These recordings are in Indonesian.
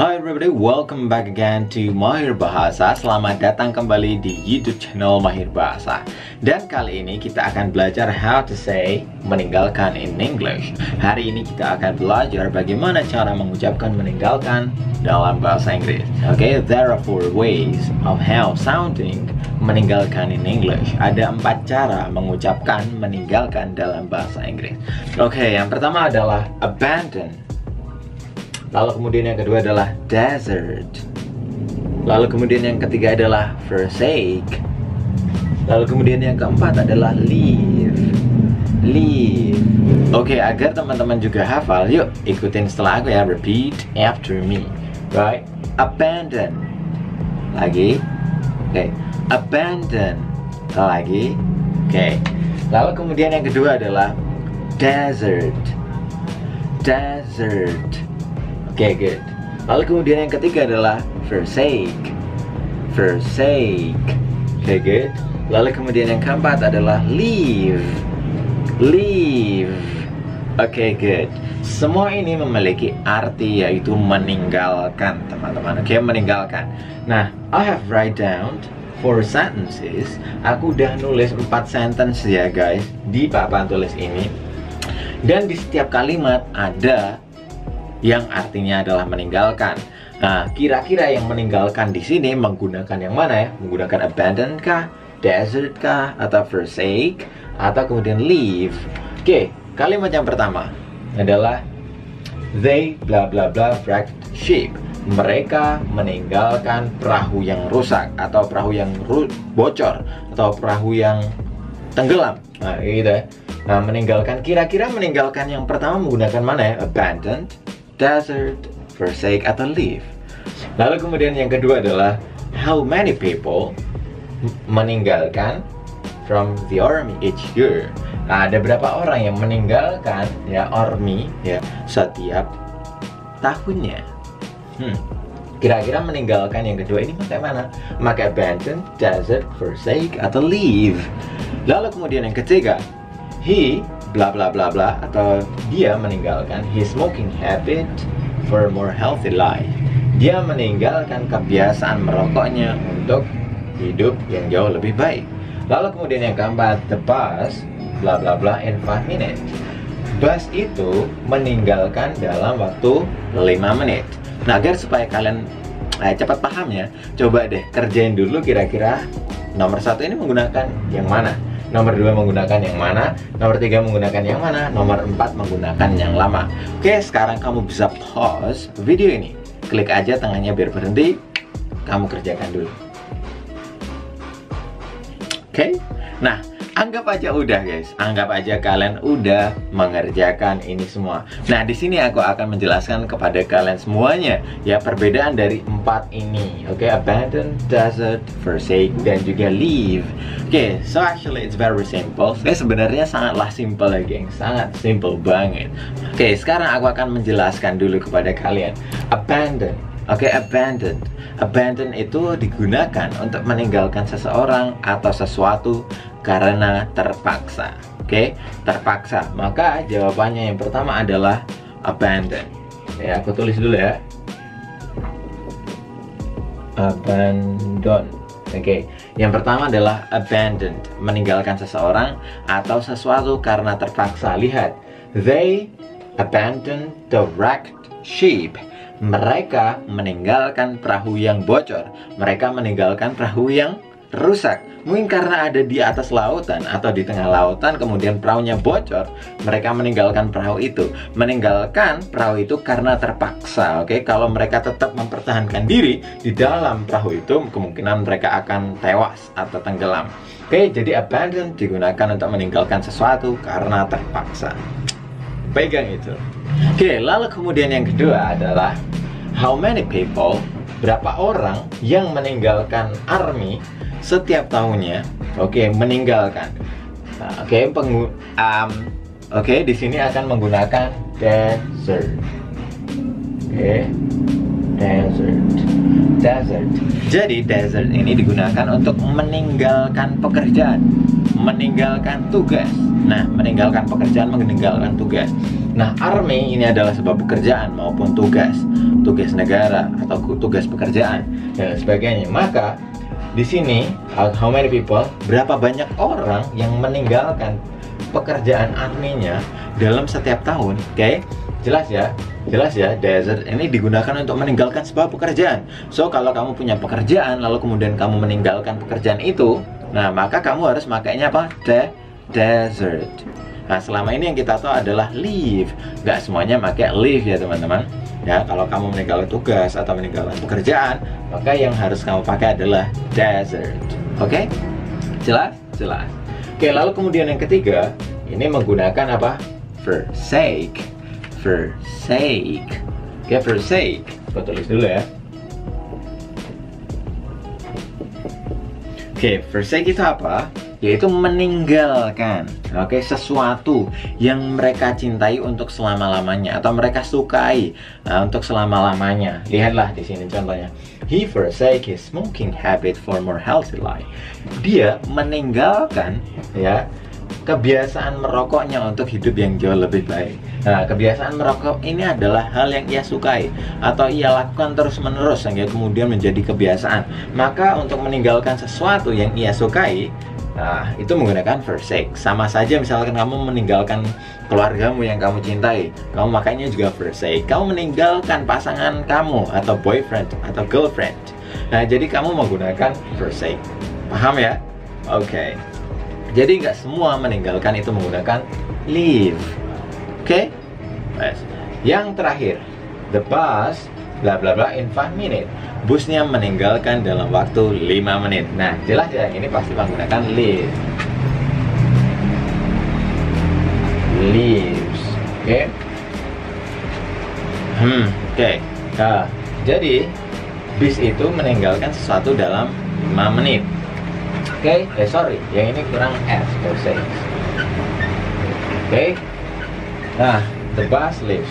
Hi everybody, welcome back again to Mahir Bahasa. Selamat datang kembali di YouTube channel Mahir Bahasa. Dan kali ini kita akan belajar how to say meninggalkan in English. Hari ini kita akan belajar bagaimana cara mengucapkan meninggalkan dalam bahasa Inggris. Okay, there are 4 ways of how sounding meninggalkan in English. Ada 4 cara mengucapkan meninggalkan dalam bahasa Inggris. Okay, yang pertama adalah abandon. Lalu kemudian yang kedua adalah desert. Lalu kemudian yang ketiga adalah forsake. Lalu kemudian yang keempat adalah leave. Oke, agar teman-teman juga hafal, yuk ikutin setelah aku ya. Repeat after me. Right? Abandon. Lagi. Oke. Abandon. Lagi. Oke. Lalu kemudian yang kedua adalah desert. Oke, good. Lalu kemudian yang ketiga adalah forsake. Oke, good. Lalu kemudian yang keempat adalah leave. Oke, good. Semua ini memiliki arti yaitu meninggalkan, teman-teman. Oke, meninggalkan. Nah, I have write down 4 sentences. Aku udah nulis 4 sentence ya guys di papan tulis ini. Dan di setiap kalimat ada yang artinya adalah meninggalkan. Nah, kira-kira yang meninggalkan di sini menggunakan yang mana ya? Menggunakan abandon kah, desert kah, atau forsake, atau kemudian leave? Oke, kalimat yang pertama adalah they bla bla bla wrecked ship. Mereka meninggalkan perahu yang rusak, atau perahu yang bocor, atau perahu yang tenggelam. Nah, gitu ya. Nah, meninggalkan, kira-kira meninggalkan yang pertama menggunakan mana ya? Abandoned, desert, forsake, atau leave. Lalu kemudian yang kedua adalah how many people meninggalkan from the army each year. Nah, ada berapa orang yang meninggalkan ya army ya setiap tahunnya. Kira-kira meninggalkan yang kedua ini pakai mana? Pakai abandon, desert, forsake, atau leave. Lalu kemudian yang ketiga, he bla bla bla bla, atau dia meninggalkan his smoking habit for a more healthy life. Dia meninggalkan kebiasaan merokoknya untuk hidup yang jauh lebih baik. Lalu kemudian yang keempat, the bus bla bla bla in 5 minutes. Bus itu meninggalkan dalam waktu 5 menit. Nah, agar supaya kalian cepat paham ya, coba deh kerjain dulu kira-kira nomor 1 ini menggunakan yang mana, nomor 2 menggunakan yang mana, nomor 3 menggunakan yang mana, nomor 4 menggunakan yang lama. Oke, sekarang kamu bisa pause video ini. Klik aja tangannya biar berhenti. Kamu kerjakan dulu. Oke? Nah, anggap aja udah guys. Anggap aja kalian udah mengerjakan ini semua. Nah, di sini aku akan menjelaskan kepada kalian semuanya ya perbedaan dari 4 ini. Oke, abandon, desert, forsake, dan juga leave. Oke, so actually it's very simple. Sebenarnya sangatlah simple ya geng. Sangat simple banget. Oke, sekarang aku akan menjelaskan dulu kepada kalian. Abandon. Oke, abandon. Abandon itu digunakan untuk meninggalkan seseorang atau sesuatu karena terpaksa. Oke, terpaksa. Maka jawabannya yang pertama adalah abandon. Ya, aku tulis dulu ya. Abandon. Oke, yang pertama adalah abandoned, meninggalkan seseorang atau sesuatu karena terpaksa. Lihat, they abandoned the wrecked ship. Mereka meninggalkan perahu yang bocor. Mereka meninggalkan perahu yang rusak. Mungkin karena ada di atas lautan atau di tengah lautan, kemudian perahunya bocor. Mereka meninggalkan perahu itu. Meninggalkan perahu itu karena terpaksa. Oke, kalau mereka tetap mempertahankan diri di dalam perahu itu, kemungkinan mereka akan tewas atau tenggelam. Oke, jadi abandon digunakan untuk meninggalkan sesuatu karena terpaksa. Pegang itu. Oke, lalu kemudian yang kedua adalah how many people, berapa orang yang meninggalkan army setiap tahunnya. Oke, meninggalkan. Nah, oke, di sini akan menggunakan desert. Oke, desert. Jadi desert ini digunakan untuk meninggalkan pekerjaan, meninggalkan tugas. Nah, meninggalkan pekerjaan, meninggalkan tugas. Nah, army ini adalah sebuah pekerjaan maupun tugas negara atau tugas pekerjaan dan sebagainya. Maka di sini how many people, berapa banyak orang yang meninggalkan pekerjaan army-nya dalam setiap tahun. Oke, jelas ya, desert ini digunakan untuk meninggalkan sebuah pekerjaan. So kalau kamu punya pekerjaan lalu kemudian kamu meninggalkan pekerjaan itu, nah maka kamu harus makainya apa? Desert. Nah, selama ini yang kita tahu adalah leave. Nggak semuanya pakai leave ya teman-teman. Ya, kalau kamu meninggalkan tugas atau meninggalkan pekerjaan, maka yang harus kamu pakai adalah desert. Oke? Jelas? Jelas. Oke, lalu kemudian yang ketiga, ini menggunakan apa? Forsake. Forsake. Oke, forsake. Aku tulis dulu ya. Oke, forsake itu apa? Yaitu meninggalkan, oke, sesuatu yang mereka cintai untuk selama-lamanya atau mereka sukai untuk selama-lamanya. Lihatlah di sini contohnya. He forsake his smoking habit for more healthy life. Dia meninggalkan ya kebiasaan merokoknya untuk hidup yang jauh lebih baik. Nah, kebiasaan merokok ini adalah hal yang ia sukai atau ia lakukan terus-menerus sehingga kemudian menjadi kebiasaan. Maka untuk meninggalkan sesuatu yang ia sukai, nah, itu menggunakan forsake. Sama saja misalkan kamu meninggalkan keluargamu yang kamu cintai, kamu makanya juga forsake. Kamu meninggalkan pasangan kamu atau boyfriend atau girlfriend. Nah, jadi kamu menggunakan forsake. Paham ya? Oke. Jadi nggak semua meninggalkan itu menggunakan leave. Oke? Yes. Yang terakhir, the bus bla bla bla in 5 minutes. Busnya meninggalkan dalam waktu 5 menit. Nah, jelas ya, ini pasti menggunakan leave. Leaves. Oke. Oke. Nah, jadi bis itu meninggalkan sesuatu dalam 5 menit. Oke, sorry, yang ini kurang S, forsake. Oke. Nah, the bus leaves.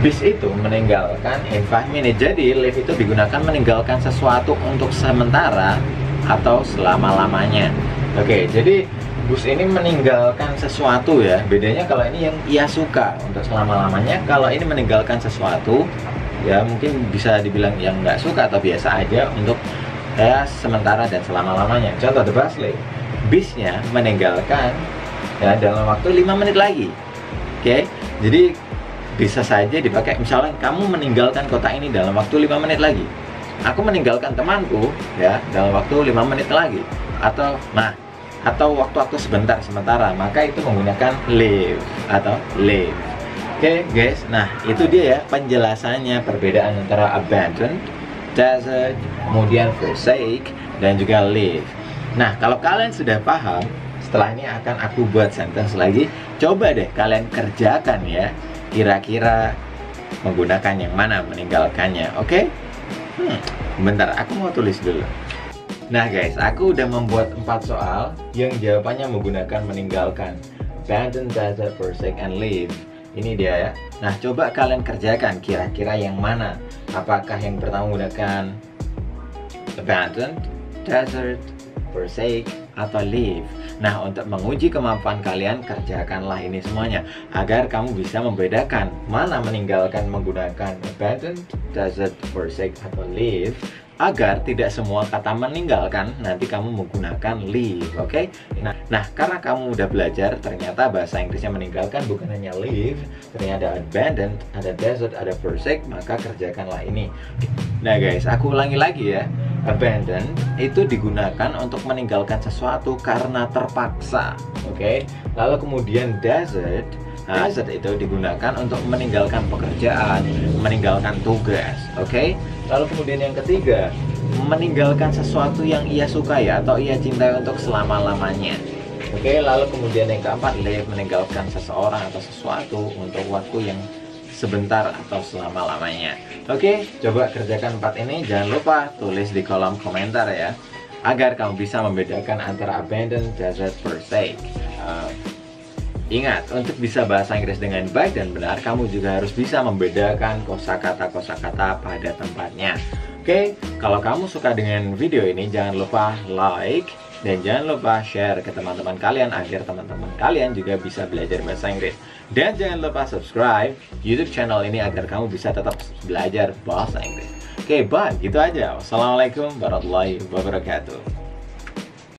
Bis itu meninggalkan in 5 minutes. Jadi leave itu digunakan meninggalkan sesuatu untuk sementara atau selama-lamanya. Oke, jadi bus ini meninggalkan sesuatu ya. Bedanya kalau ini yang ia suka untuk selama-lamanya. Kalau ini meninggalkan sesuatu ya mungkin bisa dibilang yang nggak suka atau biasa aja untuk ya sementara dan selama-lamanya. Contoh the bus leave. Bisnya meninggalkan ya dalam waktu 5 menit lagi. Oke, jadi bisa saja dipakai misalnya kamu meninggalkan kota ini dalam waktu 5 menit lagi. Aku meninggalkan temanku ya dalam waktu 5 menit lagi. Atau waktu-waktu sementara, maka itu menggunakan leave atau leave. Oke, guys, nah itu dia ya penjelasannya perbedaan antara abandon, desert, kemudian forsake, dan juga leave. Nah, kalau kalian sudah paham, setelah ini akan aku buat sentence lagi. Coba deh kalian kerjakan ya. Kira-kira menggunakan yang mana meninggalkannya, oke? Bentar, aku mau tulis dulu. Nah guys, aku udah membuat 4 soal yang jawabannya menggunakan meninggalkan. Abandon, desert, forsake, and leave. Ini dia ya. Nah, coba kalian kerjakan kira-kira yang mana. Apakah yang pertama menggunakan abandon, desert, forsake, atau leave? Nah, untuk menguji kemampuan kalian, kerjakanlah ini semuanya agar kamu bisa membedakan mana meninggalkan menggunakan abandon, desert, forsake, atau leave, agar tidak semua kata meninggalkan nanti kamu menggunakan leave. Oke? Nah, karena kamu udah belajar ternyata bahasa Inggrisnya meninggalkan bukan hanya leave, ternyata ada abandon, ada desert, ada forsake, maka kerjakanlah ini. Nah guys, aku ulangi lagi ya. Abandon itu digunakan untuk meninggalkan sesuatu karena terpaksa. Oke? Lalu kemudian desert itu digunakan untuk meninggalkan pekerjaan, meninggalkan tugas. Oke? Lalu kemudian yang ketiga, meninggalkan sesuatu yang ia sukai atau ia cintai untuk selama-lamanya. Oke? Lalu kemudian yang keempat, leave, meninggalkan seseorang atau sesuatu untuk waktu yang sebentar atau selama-lamanya. Oke, coba kerjakan 4 ini. Jangan lupa tulis di kolom komentar ya, agar kamu bisa membedakan antara abandon, desert, forsake. Ingat, untuk bisa bahasa Inggris dengan baik dan benar, kamu juga harus bisa membedakan kosakata-kosakata pada tempatnya. Oke, kalau kamu suka dengan video ini, jangan lupa like, Dan jangan lupa share ke teman-teman kalian agar teman-teman kalian juga bisa belajar bahasa Inggris. Dan jangan lupa subscribe YouTube channel ini agar kamu bisa tetap belajar bahasa Inggris. Oke, bye. Gitu aja. Wassalamualaikum warahmatullahi wabarakatuh.